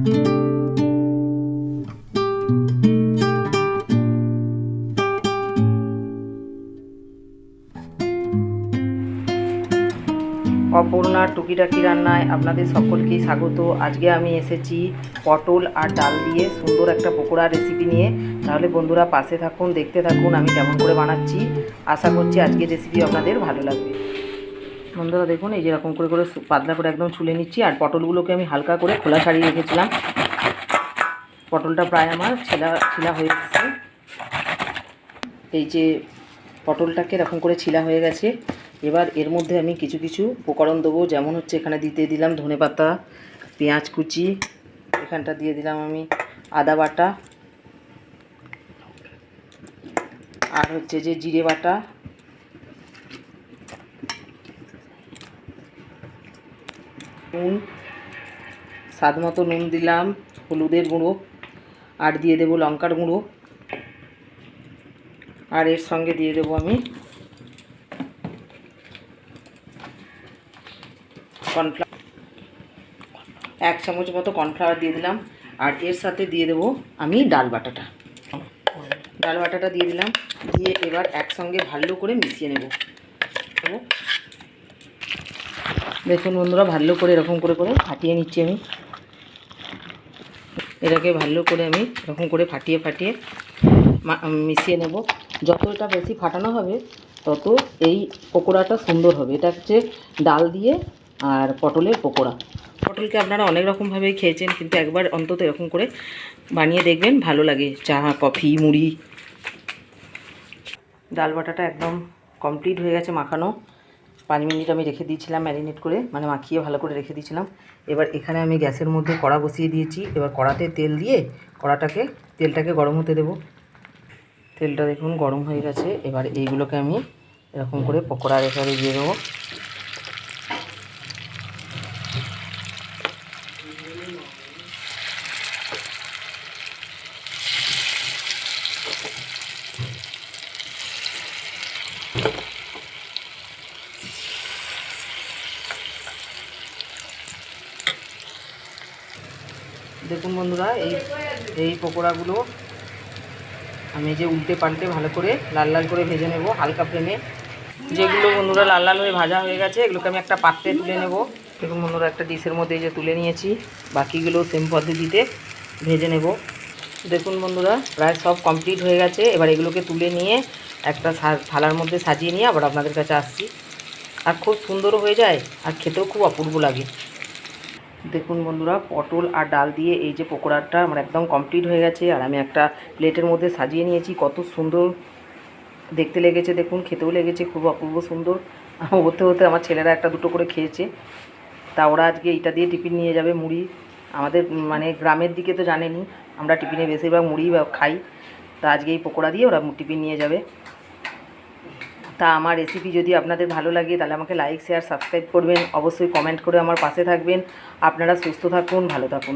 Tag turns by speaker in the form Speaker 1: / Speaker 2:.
Speaker 1: অপর্ণার টুকিটাকি রান্নায় আপনাদের সকলকেই স্বাগত। আজকে আমি এসেছি পটল আর ডাল দিয়ে সুন্দর একটা পকোড়া রেসিপি নিয়ে। তাহলে বন্ধুরা পাশে থাকুন, দেখতে থাকুন আমি কেমন করে বানাচ্ছি। আশা করছি আজকের রেসিপি আপনাদের ভালো লাগবে। বন্ধুরা দেখুন, এই যেরকম করে করে পাতলা করে একদম ছুলে নিচ্ছি। আর পটলগুলোকে আমি হালকা করে খোলা ছাড়িয়ে রেখেছিলাম। পটলটা প্রায় আমার ছিলা হয়ে গেছে। এই যে পটলটাকে এরকম করে ছিলা হয়ে গেছে। এবার এর মধ্যে আমি কিছু কিছু উপকরণ দেবো, যেমন হচ্ছে এখানে দিলাম ধনেপাতা, পেঁয়াজ কুচি, এখানটা দিয়ে দিলাম আমি আদা বাটা, আর হচ্ছে যে জিরে বাটা, নুন, স্বাদ মতো নুন দিলাম, হলুদের গুঁড়ো, আর দিয়ে দেবো লঙ্কার গুঁড়ো, আর এর সঙ্গে দিয়ে দেবো আমি কর্নফ্লাওয়ার, 1 চামচ মতো কর্নফ্লাওয়ার দিয়ে দিলাম। আর এর সাথে দিয়ে দেবো আমি ডাল বাটাটা দিয়ে দিলাম। দিয়ে এবার একসঙ্গে ভালো করে মিশিয়ে নেব। দেখুন বন্ধুরা, ভালো করে এরকম করে করে ফাটিয়ে নিচ্ছি আমি। এটাকে ভালো করে আমি এরকম করে ফাটিয়ে মিশিয়ে নেব। যত এটা বেশি ফাটানো হবে তত এই পকোড়াটা সুন্দর হবে। এটা হচ্ছে ডাল দিয়ে আর পটলের পকোড়া। পটলকে আপনারা অনেক রকমভাবেই খেয়েছেন, কিন্তু একবার অন্তত এরকম করে বানিয়ে দেখবেন, ভালো লাগে চা, কফি, মুড়ি। ডাল বাটাটা একদম কমপ্লিট হয়ে গেছে মাখানো। 5 মিনিট আমি রেখে দিয়েছিলাম ম্যারিনেট করে, মানে মাখিয়ে ভালো করে রেখে দিয়েছিলাম। এবার এখানে আমি গ্যাসের মধ্যে কড়া বসিয়ে দিয়েছি। এবার কড়াতে তেল দিয়ে তেলটাকে গরম হতে দেব। তেলটা দেখুন গরম হয়ে গেছে। এবার এইগুলোকে আমি এরকম করে পকোড়ার এখানে দিয়ে দেবো। দেখুন বন্ধুরা, এই পকোড়াগুলো আমি যে উল্টে পাল্টে ভালো করে লাল লাল করে ভেজে নেব হালকা ফ্লেমে। যেগুলো বন্ধুরা লাল লাল হয়ে ভাজা হয়ে গেছে, এগুলোকে আমি একটা পাত্রে তুলে নেব। দেখুন বন্ধুরা, একটা ডিশের মধ্যে এই যে তুলে নিয়েছি। বাকিগুলো সেম পদ্ধতিতে ভেজে নেব। দেখুন বন্ধুরা, প্রায় সব কমপ্লিট হয়ে গেছে। এবার এগুলোকে তুলে নিয়ে একটা থালার মধ্যে সাজিয়ে নিয়ে আবার আপনাদের কাছে আসছি। আর খুব সুন্দরও হয়ে যায়, আর খেতেও খুব অপূর্ব লাগে। দেখুন বন্ধুরা, পটল আর ডাল দিয়ে এই যে পকোড়াটা আমার একদম কমপ্লিট হয়ে গেছে। আর আমি একটা প্লেটের মধ্যে সাজিয়ে নিয়েছি। কত সুন্দর দেখতে লেগেছে দেখুন, খেতেও লেগেছে খুব অপূর্ব সুন্দর। হতে হতে আমার ছেলেরা একটা দুটো করে খেয়েছে। তা ওরা আজকে এইটা দিয়ে টিফিন নিয়ে যাবে, মুড়ি। আমাদের মানে গ্রামের দিকে তো জানেনই, আমরা টিফিনে বেশিরভাগ মুড়ি খাই। তা আজকে এই পকোড়া দিয়ে ওরা টিফিন নিয়ে যাবে। তা আমার রেসিপি যদি আপনাদের ভালো লাগে তাহলে আমাকে লাইক, শেয়ার, সাবস্ক্রাইব করবেন। অবশ্যই কমেন্ট করে আমার পাশে থাকবেন। আপনারা সুস্থ থাকুন, ভালো থাকুন।